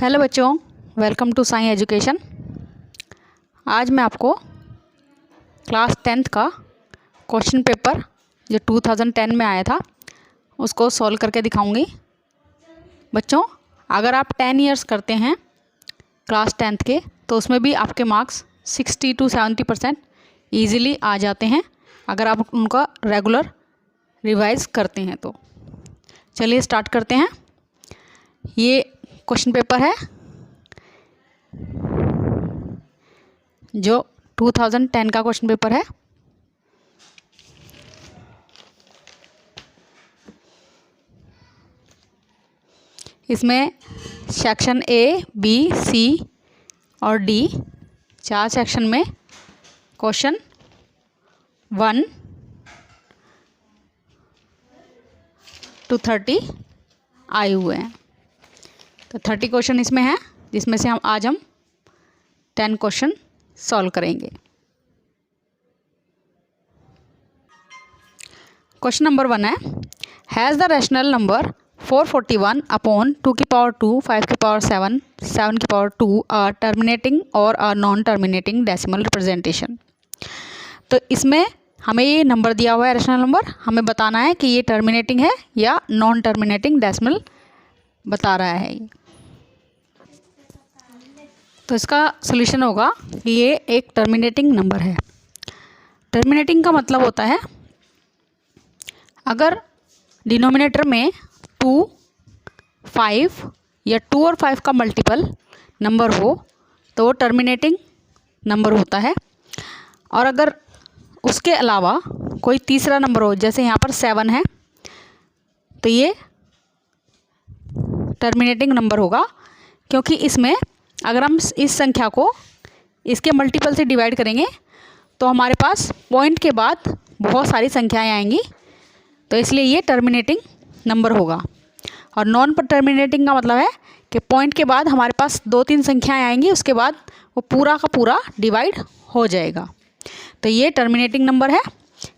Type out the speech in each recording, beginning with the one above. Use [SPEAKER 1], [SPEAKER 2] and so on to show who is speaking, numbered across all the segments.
[SPEAKER 1] Hello बच्चों, welcome to Sai education. आज मैं आपको क्लास 10th का क्वेश्चन पेपर जो 2010 में आया था उसको सॉल्व करके दिखाऊंगी। बच्चों, अगर आप 10 इयर्स करते हैं क्लास 10th के तो उसमें भी आपके मार्क्स 60 to 70% ईज़िली आ जाते हैं अगर आप उनका रेगुलर रिवाइज करते हैं तो। चलिए स्टार्ट करते हैं। ये क्वेश्चन पेपर है जो 2010 का क्वेश्चन पेपर है। इसमें सेक्शन ए, बी, सी और डी 4 सेक्शन में क्वेश्चन 1 to 30 आए हुए हैं। तो 30 क्वेश्चन इसमें हैं जिसमें से आज हम 10 क्वेश्चन सॉल्व करेंगे। क्वेश्चन नंबर 1 है, has the rational number 441 upon 2 की पावर 2, 5 की पावर 7, 7 की पावर 2 आर टर्मिनेटिंग और are non terminating decimal representation. तो इसमें हमें ये नंबर दिया हुआ है रैशनल नंबर, हमें बताना है कि ये टर्मिनेटिंग है या नॉन टर्मिनेटिंग डेसिमल बता रहा है। तो इसका सॉल्यूशन होगा कि ये एक टर्मिनेटिंग नंबर है। टर्मिनेटिंग का मतलब होता है अगर डिनोमिनेटर में 2, 5 या 2 और 5 का मल्टीपल नंबर हो तो वो टर्मिनेटिंग नंबर होता है। और अगर उसके अलावा कोई तीसरा नंबर हो, जैसे यहाँ पर 7 है, तो ये टर्मिनेटिंग नंबर होगा, क्योंकि इसमें अगर हम इस संख्या को इसके मल्टीपल से डिवाइड करेंगे तो हमारे पास पॉइंट के बाद बहुत सारी संख्याएं आएंगी, तो इसलिए ये टर्मिनेटिंग नंबर होगा। और नॉन टर्मिनेटिंग का मतलब है कि पॉइंट के बाद हमारे पास 2-3 संख्याएं आएंगी, उसके बाद वो पूरा का पूरा डिवाइड हो जाएगा। तो ये टर्मिनेटिंग नंबर है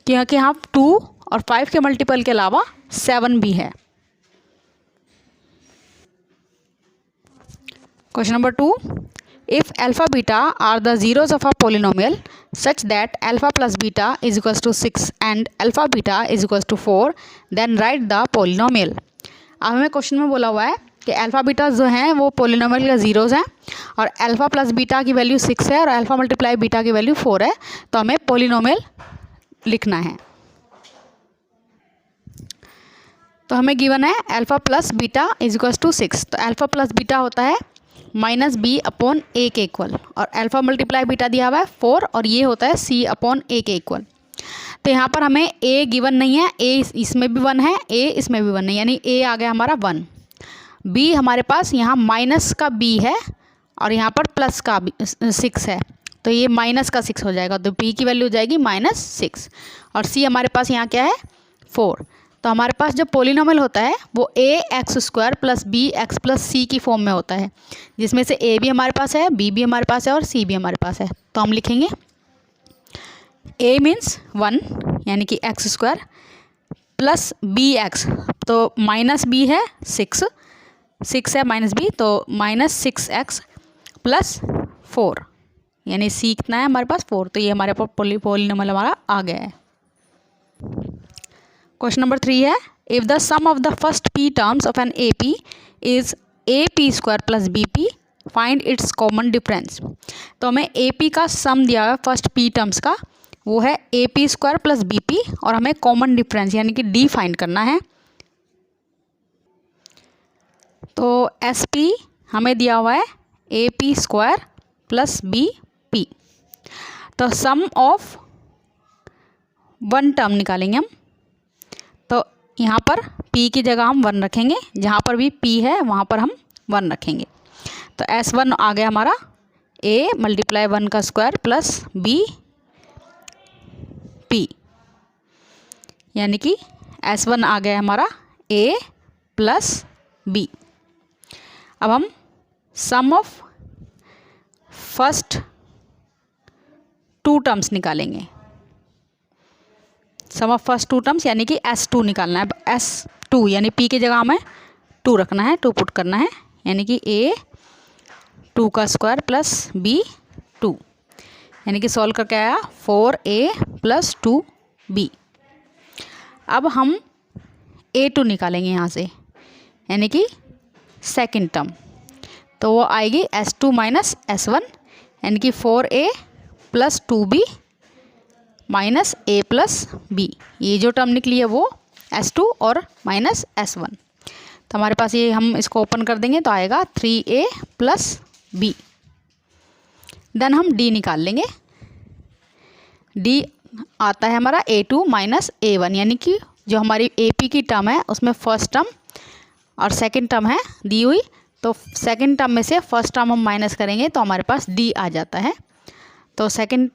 [SPEAKER 1] क्योंकि यहाँ 2 और 5 के मल्टीपल के अलावा 7 भी है। Question number 2, if alpha beta are the zeros of a polynomial such that alpha plus beta is equals to 6 and alpha beta is equals to 4, then write the polynomial। अब हमें क्वेश्चन में बोला हुआ है कि अल्फ़ा बीटा जो हैं वो पोलिनोमियल का ज़ीरोज़ हैं और अल्फ़ा प्लस बीटा की वैल्यू 6 है और अल्फ़ा मल्टीप्लाई बीटा की वैल्यू 4 है, तो हमें पोलिनोमियल लिखना है। तो हमें गिवन है alpha plus beta is equals to 6, तो अल्फ़ा प्लस बीटा होता है -b अपॉन a के इक्वल, और अल्फ़ा मल्टीप्लाई बीटा दिया हुआ है 4 और ये होता है c अपॉन a के इक्वल। तो यहाँ पर हमें a गिवन नहीं है, a इसमें भी 1 है, a इसमें भी 1 नहीं, यानी a आ गया हमारा 1। b हमारे पास यहाँ माइनस का b है और यहाँ पर प्लस का 6 है, तो ये माइनस का 6 हो जाएगा, तो b की वैल्यू हो जाएगी -6। और c हमारे पास यहाँ क्या है 4। तो हमारे पास जो पोलिनोमियल होता है वो ax² plus bx plus c की फॉर्म में होता है, जिसमें से a भी हमारे पास है, b भी हमारे पास है और c भी हमारे पास है। तो हम लिखेंगे a मीन्स 1 यानी कि x² प्लस bx, तो -b है 6 है -b, तो -6x प्लस 4 यानी c कितना है हमारे पास 4, तो ये हमारे पास पोलिनोमियल हमारा आ गया है। क्वेश्चन नंबर 3 है, if the sum of the first p terms of an AP is AP² plus BP, find its common difference. तो हमें AP का सम दिया हुआ है फर्स्ट p टर्म्स का, वो है AP² प्लस BP, और हमें कॉमन डिफरेंस यानी कि D फाइंड करना है। तो SP हमें दिया हुआ है AP² प्लस BP, तो सम ऑफ 1 टर्म निकालेंगे हम। तो यहाँ पर p की जगह हम 1 रखेंगे, जहाँ पर भी p है वहाँ पर हम 1 रखेंगे। तो S1 आ गया हमारा a मल्टीप्लाई 1 का स्क्वायर प्लस b p, यानी कि S1 आ गया हमारा a प्लस b। अब हम सम ऑफ फर्स्ट 2 टर्म्स निकालेंगे। सम ऑफ फर्स्ट 2 टर्म्स यानी कि S2 निकालना है। S2 यानी p की जगह हमें 2 रखना है, 2 पुट करना है, यानी कि a 2 का स्क्वायर प्लस बी 2, यानी कि सॉल्व करके आया 4a प्लस 2b। अब हम a2 निकालेंगे यहाँ से, यानी कि सेकंड टर्म, तो वो आएगी s2 माइनस s1, यानी कि 4a plus 2b minus a plus b। ये जो टर्म निकली है वो s2 और माइनस s1। तो हमारे पास ये, हम इसको ओपन कर देंगे तो आएगा 3a प्लस b। देन हम d निकाल लेंगे। d आता है हमारा a2 माइनस a1, यानी कि जो हमारी ap की टर्म है उसमें फर्स्ट टर्म और सेकंड टर्म है दी हुई, तो सेकंड टर्म में से फर्स्ट टर्म हम माइनस करेंगे तो हमारे पास d आ जाता है। तो सेकंड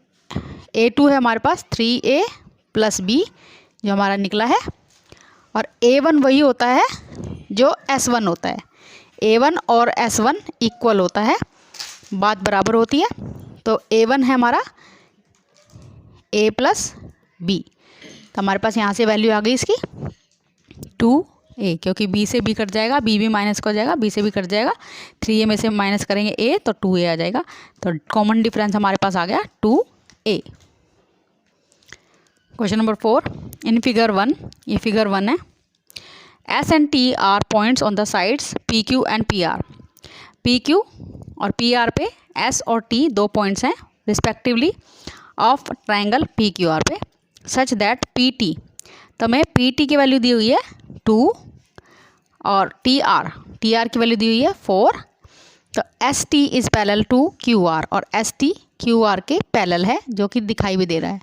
[SPEAKER 1] a2 है हमारे पास 3a प्लस b जो हमारा निकला है, और a1 वही होता है जो s1 होता है। a1 और s1 इक्वल होता है, बात बराबर होती है। तो a1 है हमारा a प्लस b, तो हमारे पास यहाँ से वैल्यू आ गई इसकी 2a, क्योंकि b से b कट जाएगा, b भी माइनस हो जाएगा, b से भी कट जाएगा, 3a में से माइनस करेंगे a तो 2a आ जाएगा। तो कॉमन डिफरेंस हमारे पास आ गया 2a। Question number 4, in figure 1, ये फिगर 1 है। S and T are points on the sides PQ and PR। PQ और PR पे S और T दो पॉइंट्स हैं रिस्पेक्टिवली ऑफ ट्राइंगल PQR पे, सच दैट PT, तो हमें PT की वैल्यू दी हुई है 2 और TR की वैल्यू दी हुई है 4। तो ST is parallel to QR और ST QR के पैरेलल है, जो कि दिखाई भी दे रहा है।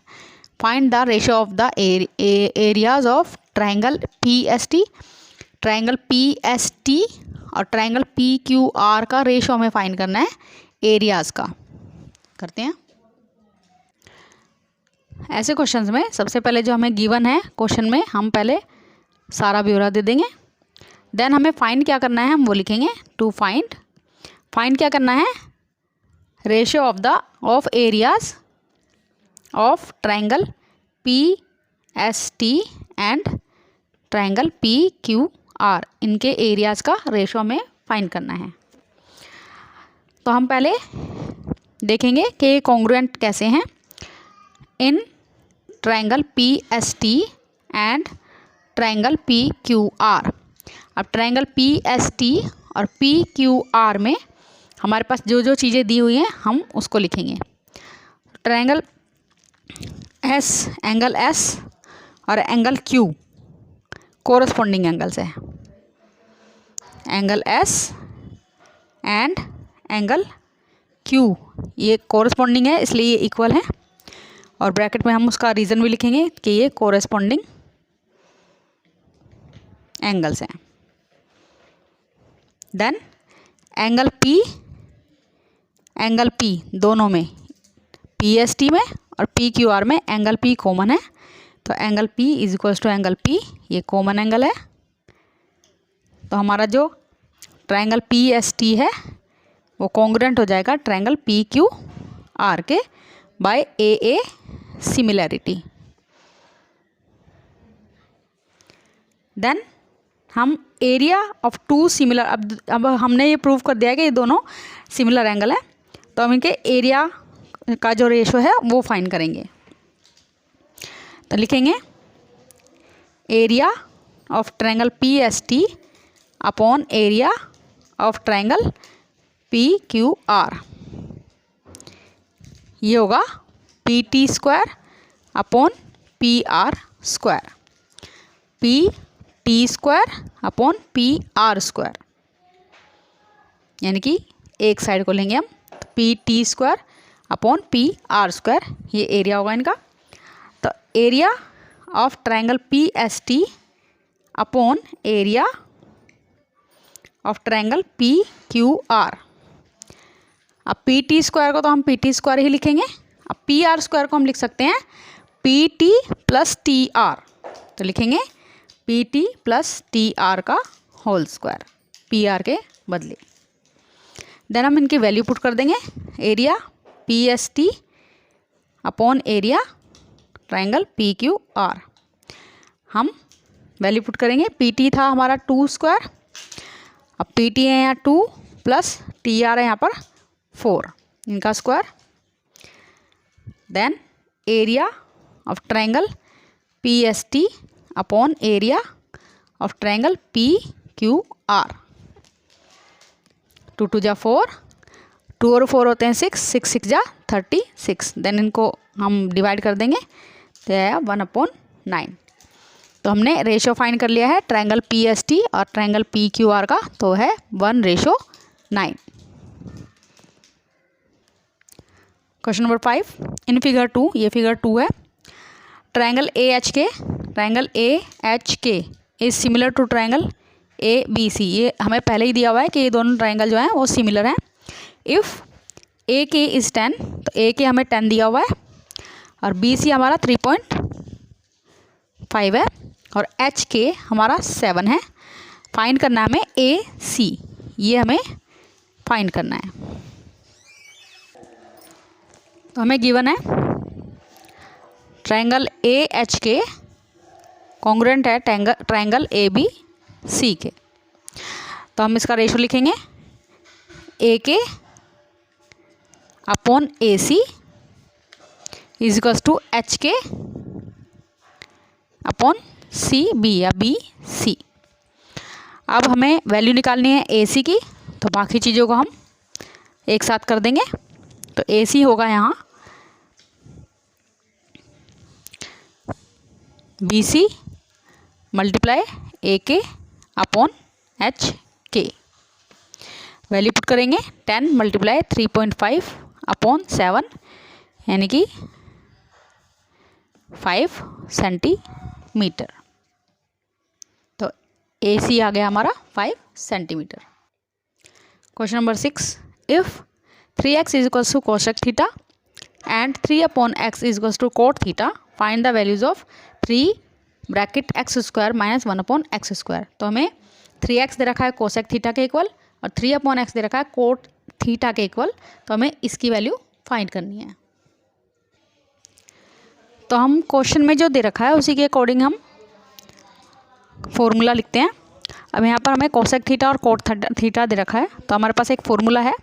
[SPEAKER 1] Find the ratio of the areas of triangle PST। Triangle PST और ट्राइंगल PQR का रेशियो हमें फाइंड करना है एरियाज़ का। करते हैं। ऐसे क्वेश्चंस में सबसे पहले जो हमें गिवन है क्वेश्चन में, हम पहले सारा ब्यौरा दे देंगे, देन हमें फाइंड क्या करना है हम वो लिखेंगे। टू फाइंड क्या करना है, ratio of areas of triangle PST and triangle PQR, इनके एरियाज़ का रेशियो हमें फाइंड करना है। तो हम पहले देखेंगे कि कॉन्ग्रुएंट कैसे हैं in triangle PST and triangle PQR। अब ट्राइंगल PST और PQR में हमारे पास जो जो चीज़ें दी हुई हैं हम उसको लिखेंगे। ट्राइंगल एंगल S और एंगल Q कोरस्पॉन्डिंग एंगल्स है। Angle S and angle Q ये कोरस्पॉन्डिंग है, इसलिए ये इक्वल है, और ब्रैकेट में हम उसका रीज़न भी लिखेंगे कि ये कोरस्पॉन्डिंग एंगल्स हैं। देन एंगल P दोनों में, PST में और PQR में एंगल P कॉमन है, तो angle P is equals to angle P, ये कॉमन एंगल है। तो हमारा जो ट्राइंगल PST है वो कॉन्ग्रुएंट हो जाएगा ट्राइंगल PQR के बाय AA सिमिलैरिटी। देन हम एरिया ऑफ टू सिमिलर, अब हमने ये प्रूव कर दिया है कि ये दोनों सिमिलर एंगल है, तो हम इनके एरिया का जो रेशो है वो फाइंड करेंगे। तो लिखेंगे area of triangle PST upon area of triangle PQR, ये होगा PT square upon PR square, PT square upon PR square, यानी कि एक साइड को लेंगे हम, PT square upon PR square, ये एरिया होगा इनका। तो area of triangle PST upon area of triangle PQR। अब PT स्क्वायर को तो हम PT स्क्वायर ही लिखेंगे, अब PR स्क्वायर को हम लिख सकते हैं PT प्लस TR, तो लिखेंगे PT प्लस TR का होल स्क्वायर PR के बदले। देन हम इनकी वैल्यू पुट कर देंगे, area PST upon area triangle PQR। हम वैल्यू पुट करेंगे, PT था हमारा 2 स्क्वायर, अब PT है यहाँ 2 प्लस TR है यहाँ पर 4 इनका square, then area of triangle PST upon area of triangle PQR। 2 2 जा 4, 2 और 4 होते हैं 6, 6 6 जा 36। देन इनको हम डिवाइड कर देंगे तो आया 1/9। तो हमने रेशो फाइंड कर लिया है ट्रायंगल PST और ट्रायंगल PQR का, तो है 1:9। क्वेश्चन नंबर 5 इन फिगर 2, ये फिगर 2 है। Triangle AHK is similar to triangle ABC। ये हमें पहले ही दिया हुआ है कि ये दोनों ट्रायंगल जो हैं वो सिमिलर हैं। इफ़ AK इज़ 10, तो AK हमें 10 दिया हुआ है और BC हमारा 3.5 है और HK हमारा 7 है। फाइंड करना है हमें AC, ये हमें फाइंड करना है। तो हमें गिवन है ट्रायंगल AHK कॉन्ग्रुएंट है ट्रायंगल ABC के। तो हम इसका रेशो लिखेंगे AK upon AC is equals to HK upon CB या BC। अब हमें वैल्यू निकालनी है AC की, तो बाकी चीज़ों को हम एक साथ कर देंगे। तो AC होगा यहाँ BC multiply AK upon HK। Value put करेंगे 10 मल्टीप्लाई 3.5 अपॉन 7 यानी कि 5 सेंटीमीटर। तो AC आ गया हमारा 5 centimetre. Question number 6 if 3x is equals to cosec theta and 3/x is equals to cot theta, find the values of 3 bracket x² minus 1/x²। तो हमें 3x दे रखा है कोसेक थीटा के इक्वल और 3/x दे रखा है कोट थीटा के equal. तो हमें इसकी वैल्यू फाइंड करनी है। तो हम क्वेश्चन में जो दे रखा है उसी के अकॉर्डिंग हम फॉर्मूला लिखते हैं। अब यहाँ पर हमें कोसेक थीटा और कोट थीटा दे रखा है, तो हमारे पास एक फॉर्मूला है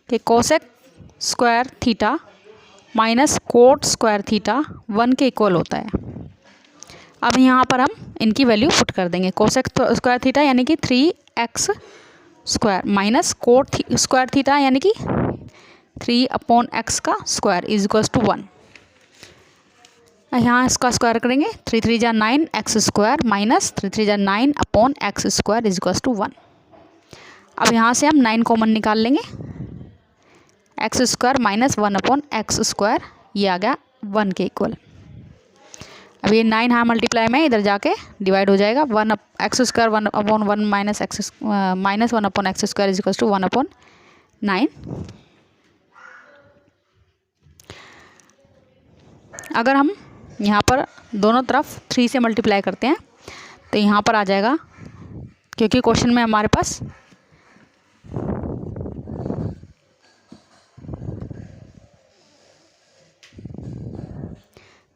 [SPEAKER 1] कि cosec square theta minus cot square theta 1 के इक्वल होता है। अब यहाँ पर हम इनकी वैल्यू पुट कर देंगे। कोसेक स्क्वायर थीटा यानी कि 3x² minus cot square theta यानी कि 3/x का स्क्वायर इज इक्वल्स टू 1। यहाँ इसका स्क्वायर करेंगे 3 3 जा 9 x² माइनस 3 3 जा 9/x² इज इक्वल्स टू 1। अब यहाँ से हम 9 कॉमन निकाल लेंगे, x² माइनस 1/x², ये आ गया 1 के इक्वल। अब ये 9 यहाँ मल्टीप्लाई में इधर जाके डिवाइड हो जाएगा, 1x² 1/1 minus 1/x² is equals to 1/9। अगर हम यहाँ पर दोनों तरफ 3 से मल्टीप्लाई करते हैं तो यहाँ पर आ जाएगा, क्योंकि क्वेश्चन में हमारे पास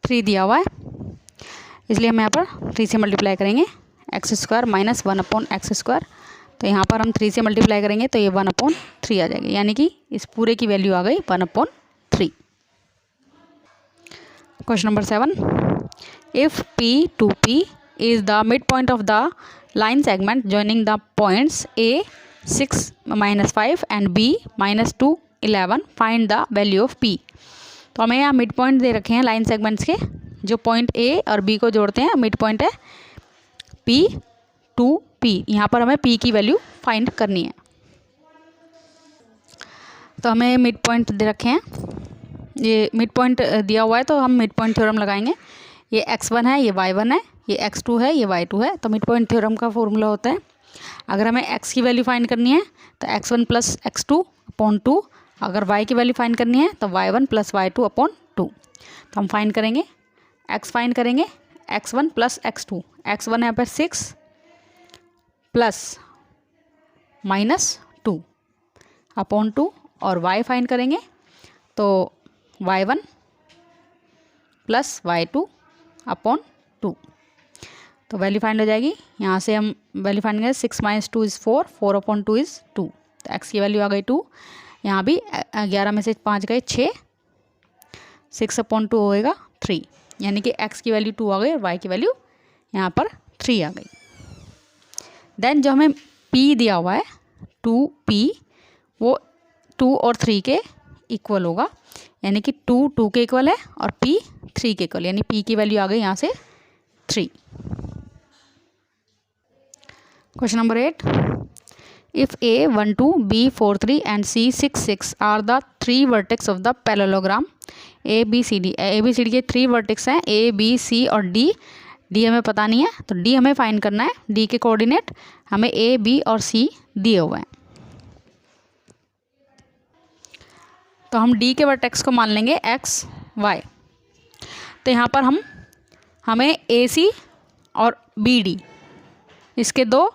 [SPEAKER 1] थ्री दिया हुआ है, इसलिए हम यहाँ पर 3 से मल्टीप्लाई करेंगे x² माइनस 1/x²। तो यहाँ पर हम 3 से मल्टीप्लाई करेंगे तो ये 1/3 आ जाएगी, यानी कि इस पूरे की वैल्यू आ गई 1/3। Question number 7 if P to P is the midpoint of the line segment joining the points A 6 - 5 and B -2 11, find the value of P। तो हमें यहाँ मिड पॉइंट दे रखे हैं लाइन सेगमेंट्स के, जो पॉइंट A और B को जोड़ते हैं मिड पॉइंट है P to P। यहाँ पर हमें P की वैल्यू फाइंड करनी है। तो हमें मिड पॉइंट दे रखे हैं, ये मिड पॉइंट दिया हुआ है तो हम मिड पॉइंट थ्योरम लगाएंगे। ये x1 है, ये y1 है, ये x2 है, ये y2 है। तो मिड पॉइंट थ्योरम का फॉर्मूला होता है, अगर हमें x की वैल्यू फाइंड करनी है तो x1 + x2 अपॉन 2, अगर y की वैल्यू फाइंड करनी है तो y1 + y2 अपॉन 2। तो हम फाइंड करेंगे x फाइंड करेंगे x1 + x2। x1 यहाँ पर 6 प्लस -2 अपॉन 2, और y फाइंड करेंगे तो y1 + y2 अपॉन 2। तो वैल्यू फाइंड हो जाएगी, यहाँ से हम वैल्यू फाइंड करेंगे 6 - 2 = 4, 4/2 = 2। तो x की वैल्यू आ गई 2। यहाँ भी 11 में से 5 गए 6, 6/2 होएगा 3, यानी कि x की वैल्यू 2 आ गई और y की वैल्यू यहाँ पर 3 आ गई। देन जो हमें p दिया हुआ है 2p, वो 2 और 3 के इक्वल होगा, यानी कि 2 के इक्वल है और p 3 के इक्वल, यानी p की वैल्यू आ गई यहाँ से 3। Question number 8, if a 1 2, b 4 3 and c 6 6 are the 3 vertex of the parallelogram A B C D. A B C D के 3 वर्टेक्स हैं, ए बी सी और डी। डी हमें पता नहीं है, तो डी हमें फाइंड करना है। डी के कोऑर्डिनेट हमें ए बी और सी दिए हुए हैं, तो हम डी के वर्टेक्स को मान लेंगे एक्स वाई। तो यहाँ पर हमें ए सी और बी डी इसके 2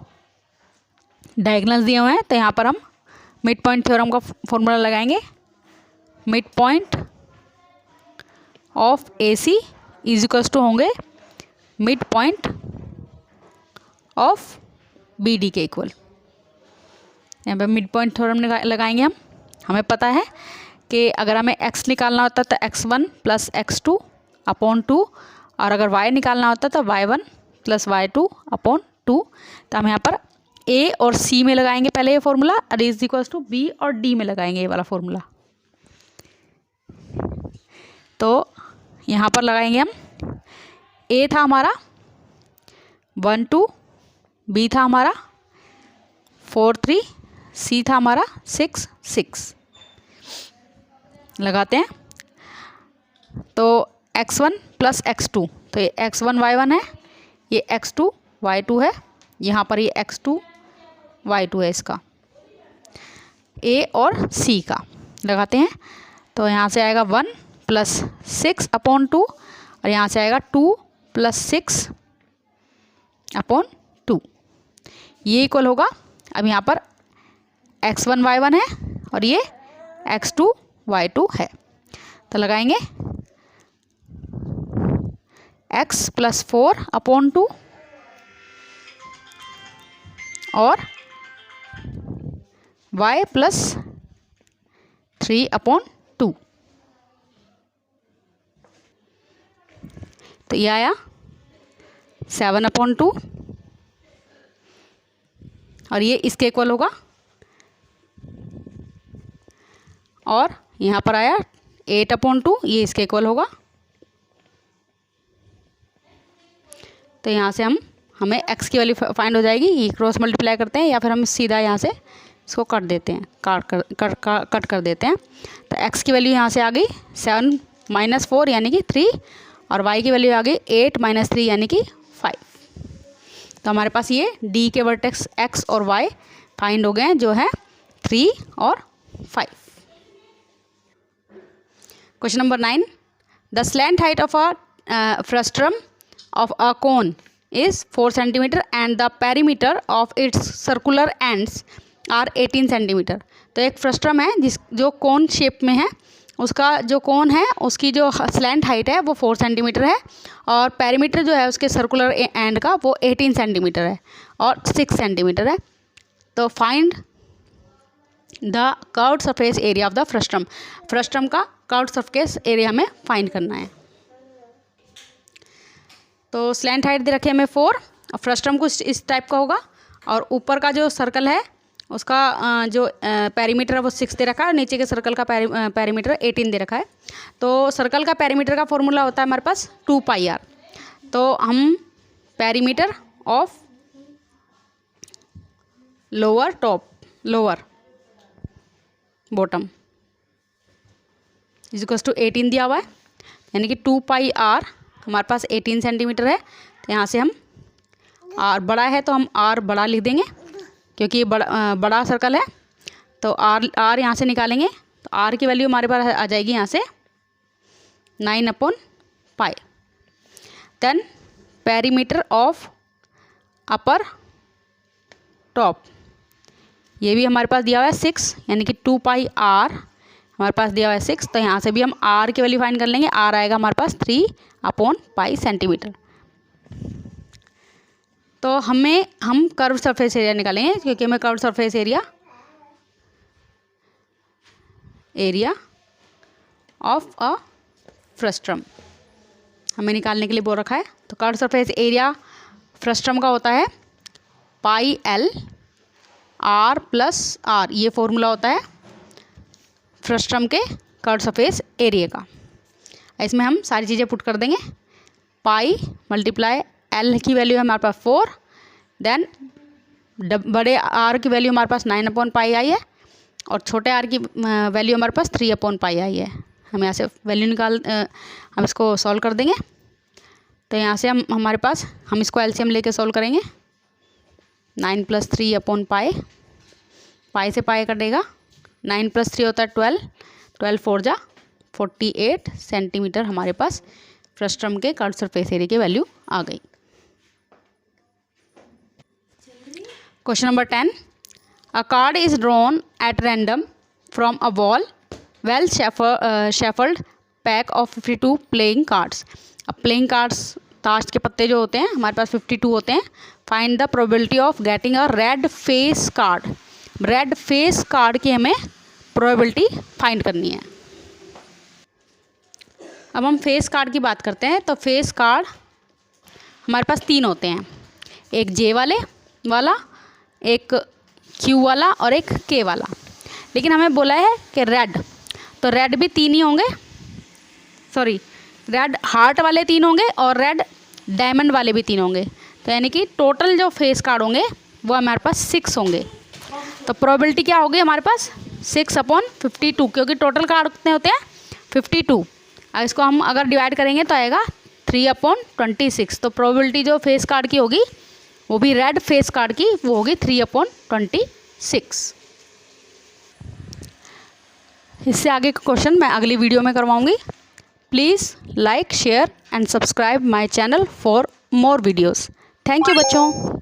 [SPEAKER 1] डायगोनल्स दिए हुए हैं, तो यहाँ पर हम मिड पॉइंट थ्योरम का फॉर्मूला लगाएंगे। Mid point of A C is equals to होंगे mid point of B D के इक्वल। यहाँ पर मिड पॉइंट थ्योरम लगाएंगे हम। हमें पता है कि अगर हमें x निकालना होता तो x1 + x2 अपॉन 2, और अगर y निकालना होता तो y1 + y2 अपॉन 2। तो हम यहाँ पर a और c में लगाएंगे पहले ये फॉर्मूला, और इज इक्वल्स टू b और d में लगाएंगे ये वाला फॉर्मूला। तो यहाँ पर लगाएंगे हम, a था हमारा 1 2, b था हमारा 4 3, c था हमारा 6 6। लगाते हैं, तो x1 + x2, तो ये x1 y1 है, ये x2 y2 है, यहाँ पर ये x2 y2 है इसका, a और c का लगाते हैं। तो यहाँ से आएगा 1 + 6/2 और यहाँ से आएगा 2 + 6/2, ये इक्वल होगा। अब यहाँ पर x1 y1 है और ये x2 y2 है, तो लगाएंगे x + 4/2 और y + 3/2, तो ये आया 7/2 और ये इसके इक्वल होगा, और यहाँ पर आया 8/2, ये इसके इक्वल होगा। तो यहाँ से हमें x की वैल्यू फाइंड हो जाएगी। ये क्रॉस मल्टीप्लाई करते हैं या फिर हम सीधा यहाँ से इसको कर देते हैं, कट कर देते हैं। तो x की वैल्यू यहाँ से आ गई 7 - 4 यानी कि 3, और y की वैल्यू आ गई 8 - 3 यानी कि 5। तो हमारे पास ये d के वर्टेक्स x और y फाइंड हो गए हैं, जो है 3 और 5। Question number 9, the slant height of a frustum of a cone is 4 centimetre and the perimeter of its circular ends are 18 centimetre. तो एक फ्रस्ट्रम है जो कोन शेप में है, उसका जो कोन है उसकी जो स्लैंट हाइट है वो 4 सेंटीमीटर है, और पेरीमीटर जो है उसके सर्कुलर एंड का वो 18 सेंटीमीटर है और 6 सेंटीमीटर है। तो find the curved surface area of the frustum. Frustum का कर्व्ड सरफेस एरिया हमें फाइंड करना है। तो स्लैंट हाइट दे रखे हमें 4, और फ्रस्ट्रम कुछ इस टाइप का होगा, और ऊपर का जो सर्कल है उसका जो पेरीमीटर है वो 6 दे रखा है, नीचे के सर्कल का पेरीमीटर 18 दे रखा है। तो सर्कल का पेरीमीटर का फॉर्मूला होता है हमारे पास 2πr। तो हम perimeter of lower top lower bottom is equals to 18 दिया हुआ है, यानी कि 2πr हमारे पास 18 सेंटीमीटर है। तो यहाँ से हम r बड़ा है तो हम r बड़ा लिख देंगे, क्योंकि ये बड़ा सर्कल है। तो r यहाँ से निकालेंगे, तो r की वैल्यू हमारे पास आ जाएगी यहाँ से 9/π। Then perimeter of upper top, ये भी हमारे पास दिया हुआ है 6, यानी कि 2πr हमारे पास दिया हुआ है 6। तो यहाँ से भी हम r की वैल्यू फाइंड कर लेंगे, r आएगा हमारे पास 3/π सेंटीमीटर। तो हम कर्व सरफेस एरिया निकालेंगे, क्योंकि हमें curve surface area area of a frustum हमें निकालने के लिए बोल रखा है। तो कर्व सरफेस एरिया फ्रस्ट्रम का होता है pi L R plus R, ये फॉर्मूला होता है फ्रस्ट्रम के कर्व सरफेस एरिया का। इसमें हम सारी चीज़ें पुट कर देंगे। पाई मल्टीप्लाई एल की वैल्यू है हमारे पास 4, देन बड़े आर की वैल्यू हमारे पास 9/पाई आई है और छोटे आर की वैल्यू हमारे पास 3/पाई आई है। हम यहाँ से वैल्यू हम इसको सॉल्व कर देंगे। तो यहाँ से हमारे पास हम इसको एलसीएम लेके सॉल्व करेंगे। 9 + 3/पाई, पाई से पाई कटेगा, 9 + 3 होता है 12, 12 4 जा 48 सेंटीमीटर हमारे पास फ्रस्ट्रम के कर्व सरफेस एरिया की वैल्यू आ गई। Question number 10, a card is drawn at random from a well well shuffled pack of 52 playing cards. अब प्लेइंग कार्ड्स ताश के पत्ते जो होते हैं हमारे पास 52 होते हैं। Find the probability of getting a red face card. Red face card की हमें प्रोबेबिलिटी फाइंड करनी है। अब हम फेस कार्ड की बात करते हैं। तो फेस कार्ड हमारे पास 3 होते हैं, एक जे वाला, एक क्यू वाला और एक के वाला। लेकिन हमें बोला है कि रेड, तो रेड भी 3 ही होंगे, सॉरी रेड हार्ट वाले 3 होंगे और रेड डायमंड वाले भी 3 होंगे। तो यानी कि टोटल जो फेस कार्ड होंगे वो हमारे पास 6 होंगे। तो प्रोबेबिलिटी क्या होगी हमारे पास 6/52, क्योंकि टोटल कार्ड कितने होते हैं 52। अब इसको हम अगर डिवाइड करेंगे तो आएगा 3/26। तो प्रोबेबिलिटी जो फेस कार्ड की होगी वो भी रेड फेस कार्ड की वो होगी 3/26। इससे आगे का क्वेश्चन मैं अगली वीडियो में करवाऊंगी। Please like, share and subscribe my channel for more videos. Thank you बच्चों।